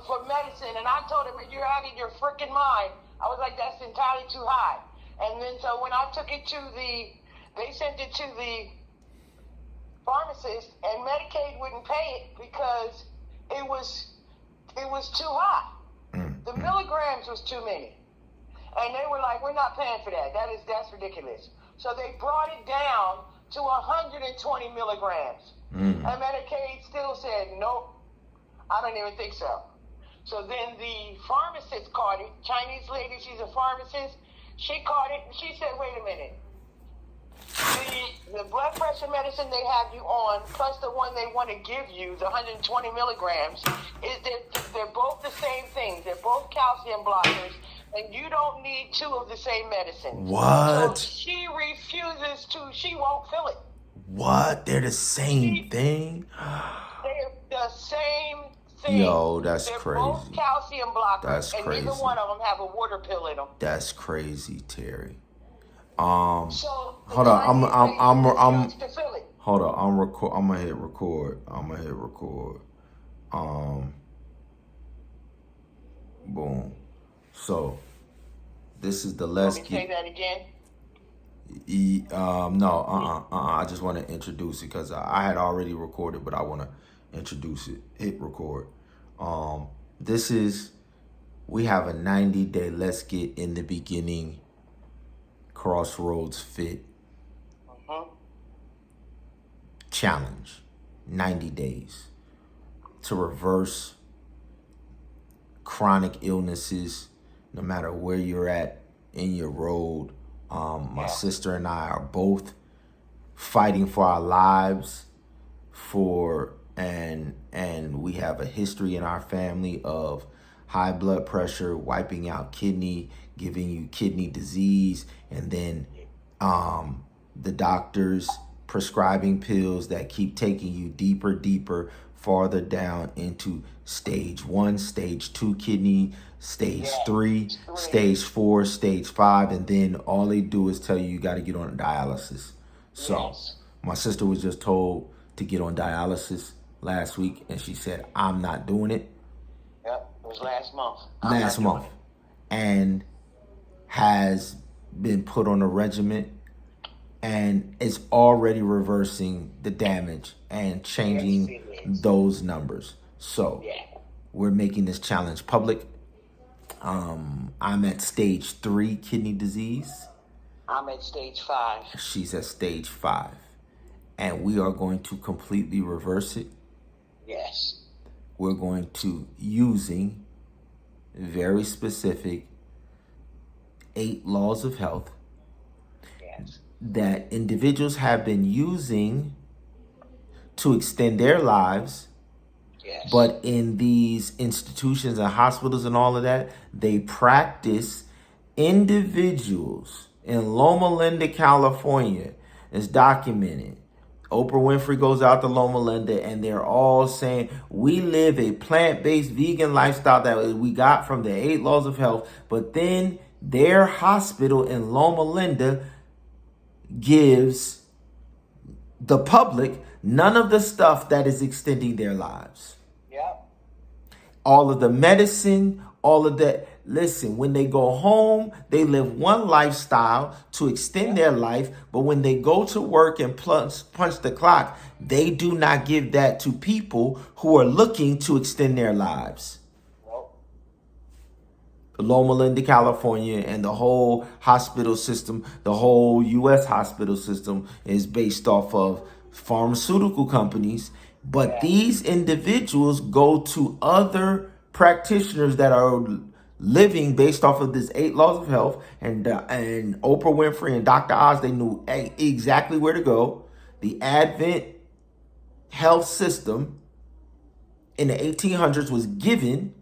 for medicine, and I told him, you're out of your freaking mind. I was like, that's entirely too high. And then so when I took it to they sent it to the pharmacist, and Medicaid wouldn't pay it because it was too high. The milligrams was too many. And they were like, we're not paying for that. That's ridiculous. So they brought it down to 120 milligrams. And Medicaid still said, nope, I don't even think so. So then the pharmacist caught it. Chinese lady, she's a pharmacist. She caught it and she said, wait a minute. The blood pressure medicine they have you on, plus the one they want to give you, the 120 milligrams, they're both the same things. They're both calcium blockers, and you don't need two of the same medicine. What? So she refuses to. She won't fill it. What? They're the same thing? They're the same thing. Yo, that's they're crazy. Both calcium blockers, That's and crazy. neither one of them have a water pill in them. That's crazy, Terry. So hold on, I'm gonna hit record. Boom. So this is the Let's Let me say Get. that again. I just want to introduce it because I had already recorded, but I want to introduce it. Hit record. We have a 90-day Let's Get in the Beginning Crossroads Fit challenge. 90 days to reverse chronic illnesses, no matter where you're at in your road. My sister and I are both fighting for our lives and we have a history in our family of high blood pressure, wiping out kidney, giving you kidney disease, and then the doctors prescribing pills that keep taking you deeper, farther down into stage 1, stage 2 kidney, stage 3, stage 4, stage 5, and then all they do is tell you got to get on dialysis. So my sister was just told to get on dialysis last week, and she said, I'm not doing it. Yep, it was last month. And has been put on a regimen and is already reversing the damage and changing those numbers. So we're making this challenge public. I'm at stage 3 kidney disease. I'm at stage 5. She's at stage 5. And we are going to completely reverse it. Yes. We're going to using very specific 8 laws of health that individuals have been using to extend their lives. Yes. But in these institutions and hospitals and all of that, they practice individuals in Loma Linda, California. It's documented. Oprah Winfrey goes out to Loma Linda and they're all saying, we live a plant-based vegan lifestyle that we got from the 8 laws of health. But then their hospital in Loma Linda gives the public none of the stuff that is extending their lives. Yep. All of the medicine, all of that. Listen, when they go home, they live one lifestyle to extend their life. But when they go to work and punch the clock, they do not give that to people who are looking to extend their lives. Loma Linda, California, and the whole hospital system, the whole U.S. hospital system is based off of pharmaceutical companies. But these individuals go to other practitioners that are living based off of this 8 laws of health. And Oprah Winfrey and Dr. Oz, they knew exactly where to go. The Advent health system in the 1800s was given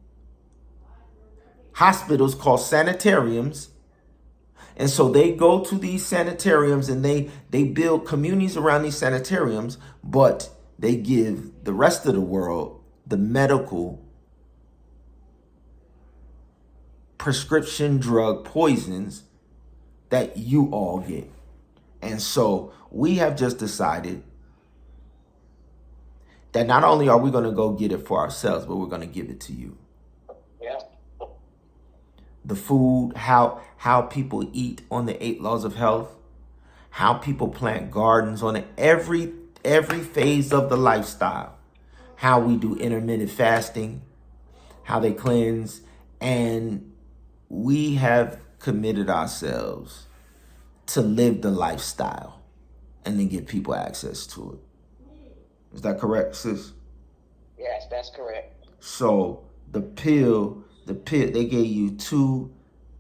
hospitals called sanitariums. And so they go to these sanitariums and they build communities around these sanitariums, but they give the rest of the world the medical prescription drug poisons that you all get. And so we have just decided that not only are we going to go get it for ourselves, but we're going to give it to you. the food, how people eat on the 8 laws of health, how people plant gardens on every phase of the lifestyle, how we do intermittent fasting, how they cleanse, and we have committed ourselves to live the lifestyle and then give people access to it. Is that correct, sis? Yes, that's correct. So the pill, they gave you 2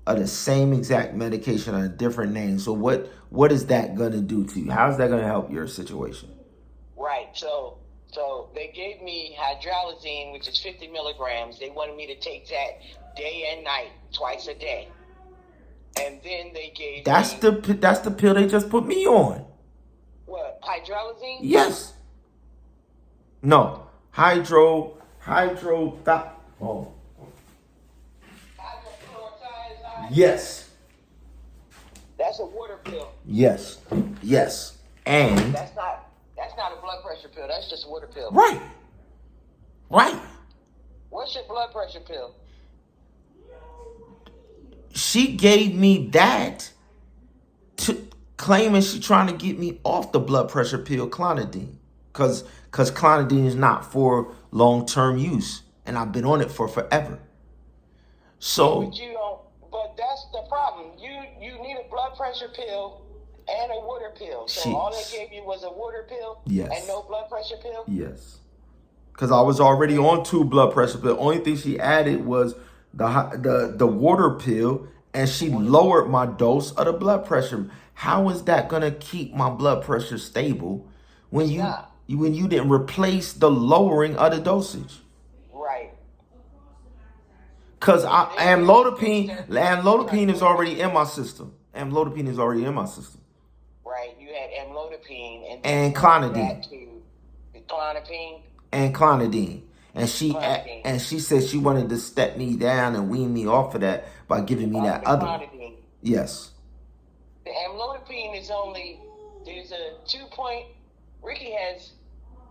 of the same exact medication on a different name. So what is that gonna do to you? How's that gonna help your situation? Right. So they gave me hydralazine, which is 50 milligrams. They wanted me to take that day and night, twice a day. And then they gave that's me... That's the pill they just put me on. What, hydralazine? Yes. No. Oh. Yes. That's a water pill. Yes. And That's not a blood pressure pill. That's just a water pill. Right. What's your blood pressure pill? She gave me that to claiming she trying to get me off the blood pressure pill clonidine. Cause clonidine is not for long-term use. And I've been on it for forever. So But that's the problem. You need a blood pressure pill and a water pill. So all they gave you was a water pill and no blood pressure pill? Yes. Because I was already on 2 blood pressure pills. Only thing she added was the water pill, and she lowered my dose of the blood pressure. How is that gonna keep my blood pressure stable when you didn't replace the lowering of the dosage? Right. Because amlodipine is already in my system. Amlodipine is already in my system. Right. You had amlodipine and clonidine. Clonopine. And clonidine. And she said she wanted to step me down and wean me off of that by giving me that other one. Yes. The amlodipine is Ricky has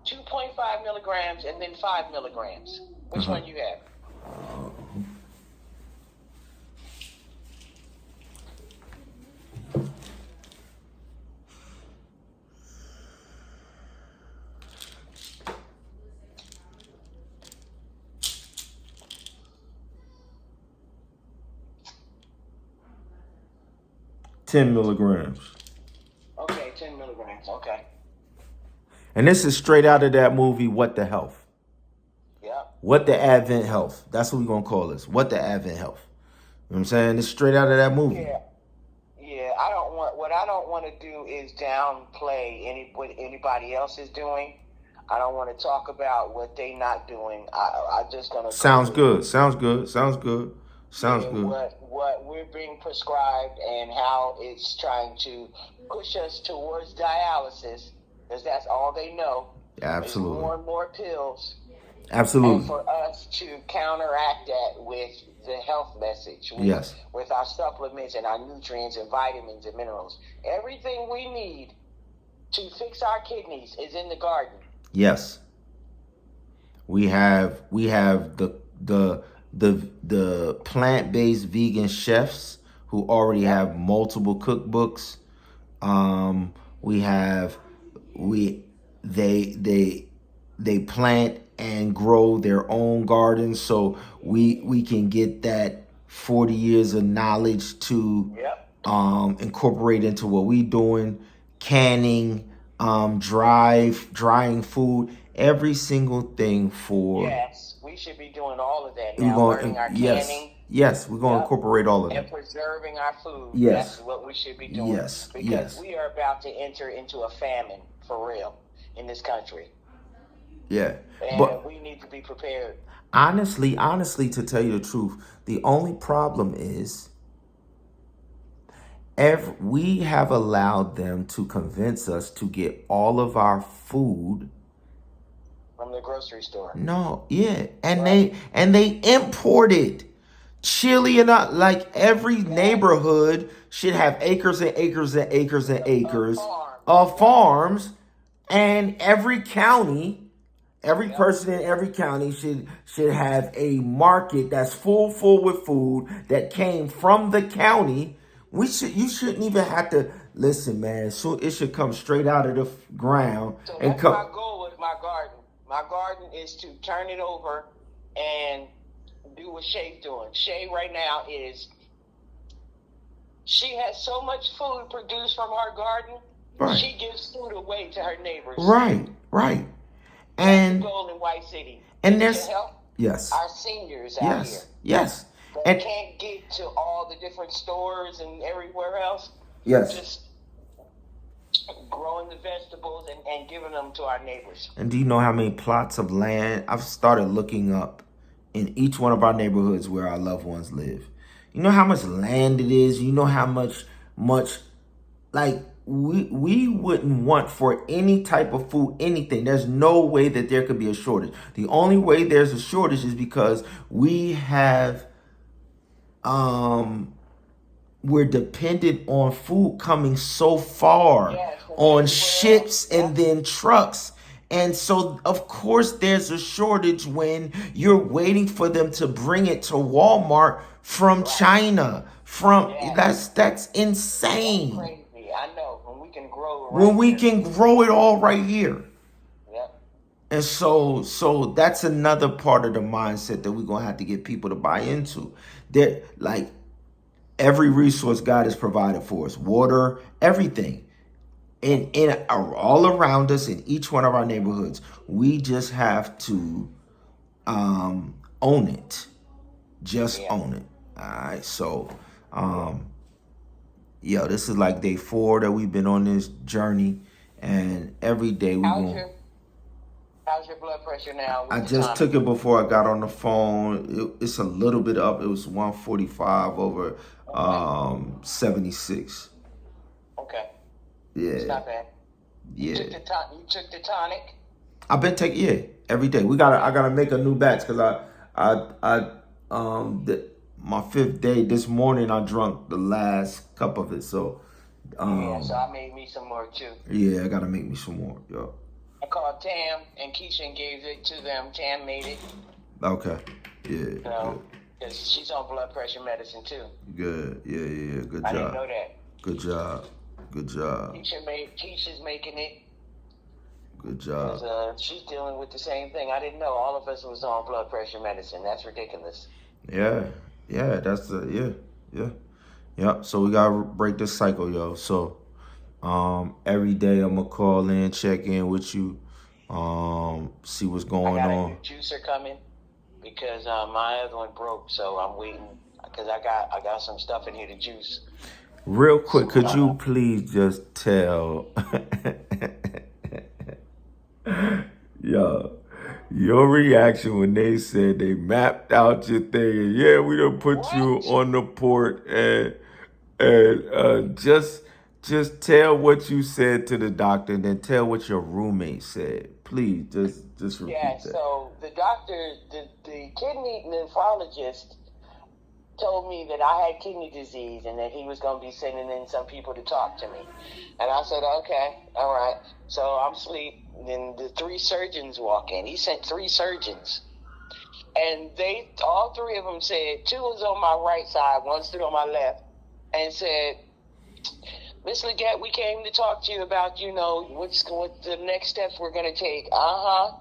2.5 milligrams and then 5 milligrams. Which one you have? 10 milligrams. Okay, 10 milligrams. Okay. And this is straight out of that movie, What the Health. Yep. What the Advent Health. That's what we're going to call this. What the Advent Health. You know what I'm saying? It's straight out of that movie. Yeah. What I don't want to do is downplay what anybody else is doing. I don't want to talk about what they not doing. I just going to... Sounds good. What we're being prescribed and how it's trying to push us towards dialysis, because that's all they know. Absolutely. More and more pills. Absolutely. And for us to counteract that with the health message, with our supplements and our nutrients and vitamins and minerals. Everything we need to fix our kidneys is in the garden. Yes. We have the plant-based vegan chefs who already have multiple cookbooks. They plant and grow their own gardens, so we can get that 40 years of knowledge to incorporate into what we doing. Canning, drying food, every single thing for... Yes, we should be doing all of that now. Learning our canning. Yes, we're going to incorporate all of that. And preserving our food. Yes. That's what we should be doing. Because we are about to enter into a famine, for real, in this country. Yeah. And we need to be prepared. Honestly, to tell you the truth, the only problem is we have allowed them to convince us to get all of our food from the grocery store. No, yeah. And they import it. Chile and like every neighborhood should have acres and acres and acres and acres of farms. And every county Every person in every county should have a market that's full with food that came from the county. You shouldn't even have to listen, man. So it should come straight out of the ground So and that's come. my goal with my garden. My garden is to turn it over and do what Shay's doing. Shay right now she has so much food produced from her garden. Right. She gives food away to her neighbors. Right. And the goal in White City. And there's to help our seniors out here. Yes. That can't get to all the different stores and everywhere else. Yes. Just growing the vegetables and giving them to our neighbors. And do you know how many plots of land I've started looking up in each one of our neighborhoods where our loved ones live? You know how much land it is? You know how much like we wouldn't want for any type of food, anything. There's no way that there could be a shortage. The only way there's a shortage is because we have we're dependent on food coming so far on ships and then trucks. And so, of course, there's a shortage when you're waiting for them to bring it to Walmart from China. That's insane. That's crazy. I know. When we can grow can grow it all right here. Yep. And so that's another part of the mindset that we're gonna have to get people to buy into. That like every resource God has provided for us, water, everything. And all around us in each one of our neighborhoods, we just have to own it. Just own it. All right. So, this is like day 4 that we've been on this journey, and every day we How's your blood pressure now? I just took it before I got on the phone. It's a little bit up. It was 145 over 76. Okay. Yeah. It's not bad. Yeah. You took the tonic? I've been taking every day. I gotta make a new batch because my 5th day this morning I drunk the last cup of it. So so I made me some more too. Yeah, I gotta make me some more. Yo. I called Tam and Keisha and gave it to them. Tam made it. Okay. Yeah. Because she's on blood pressure medicine too. Good. Yeah. Good job. I didn't know that. Good job. Keisha's making it. Good job. She's dealing with the same thing. I didn't know all of us was on blood pressure medicine. That's ridiculous. Yeah. That's Yeah. So we gotta break this cycle, yo. So, every day I'm gonna call in, check in with you, see what's going on. I got a new juicer coming because my other one broke, so I'm waiting because I got some stuff in here to juice. Real quick, could you please just tell your reaction when they said they mapped out your thing and we done put you on the port and just tell what you said to the doctor and then tell what your roommate said. Please, just repeat that. So the doctor, the kidney nephrologist told me that I had kidney disease and that he was going to be sending in some people to talk to me. And I said, okay, all right. So I'm asleep. Then the 3 surgeons walk in. He sent 3 surgeons. And all 3 of them said, 2 was on my right side, 1 stood on my left, and said, Miss Leggett, we came to talk to you about, what the next steps we're going to take. And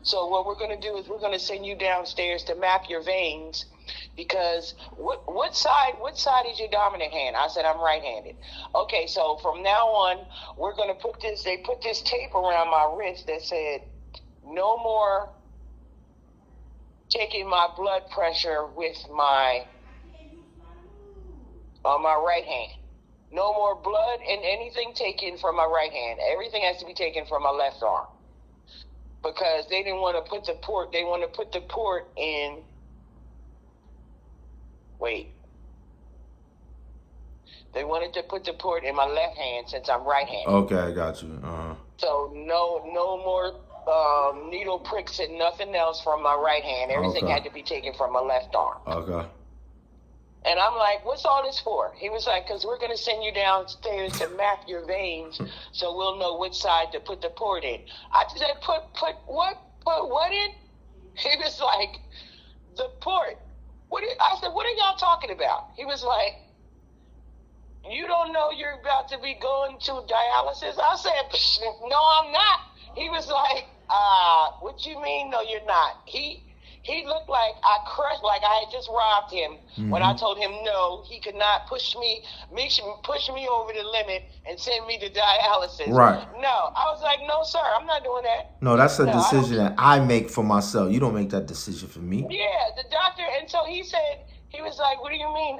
so what we're going to do is we're going to send you downstairs to map your veins. Because what side is your dominant hand? I said, I'm right-handed. Okay, so from now on, we're going to they put this tape around my wrist that said, no more taking my blood pressure on my right hand. No more blood and anything taken from my right hand. Everything has to be taken from my left arm. Because they didn't want to put the port, they want to put the port in. They wanted to put the port in my left hand since I'm right-handed. Okay, I got you. So no more needle pricks and nothing else from my right hand. Everything had to be taken from my left arm. Okay. And I'm like, what's all this for? He was like, because we're going to send you downstairs to map your veins so we'll know which side to put the port in. I just said, put what in? He was like, the port. I said, what are y'all talking about? He was like, you don't know you're about to be going to dialysis? I said, no, I'm not. He was like, what you mean, no, you're not? He looked like I crushed, like I had just robbed him when I told him no, he could not push me over the limit and send me to dialysis. Right. No, I was like, no, sir, I'm not doing that. No, that's a decision that I make for myself. You don't make that decision for me. Yeah, the doctor, and so he said, he was like, what do you mean?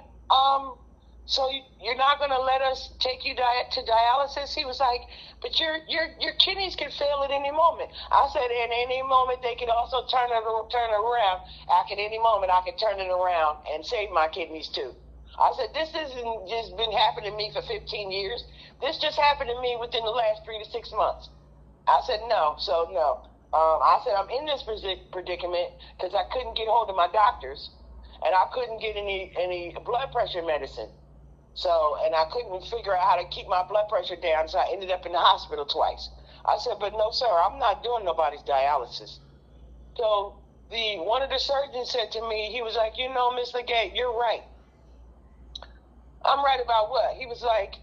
So you're not going to let us take you to dialysis? He was like, but your kidneys could fail at any moment. I said, at any moment they could also turn it around. At any moment I could turn it around and save my kidneys too. I said, this isn't just been happening to me for 15 years. This just happened to me within the last 3 to 6 months. I said, no. So no. I said, I'm in this predicament because I couldn't get hold of my doctors and I couldn't get any blood pressure medicine. So, and I couldn't figure out how to keep my blood pressure down, so I ended up in the hospital twice. I said, but no, sir, I'm not doing nobody's dialysis. So one of the surgeons said to me, he was like, you know, Miss Legate, you're right. I'm right about what? He was like,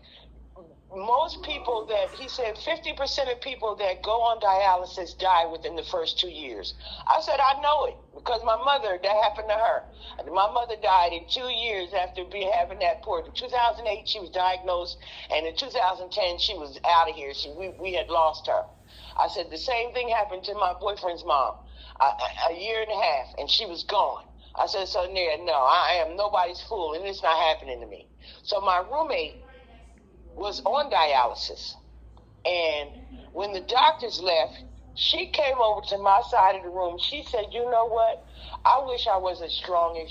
most people he said 50% of people that go on dialysis die within the first 2 years. I said, I know it because my mother, that happened to her. My mother died in 2 years after having that port. In 2008, she was diagnosed, and in 2010, she was out of here. We had lost her. I said, the same thing happened to my boyfriend's mom, a year and a half, and she was gone. I said, so no, I am nobody's fool, and it's not happening to me. So my roommate was on dialysis, and when the doctors left, she came over to my side of the room. She said, you know what? I wish I was as strong as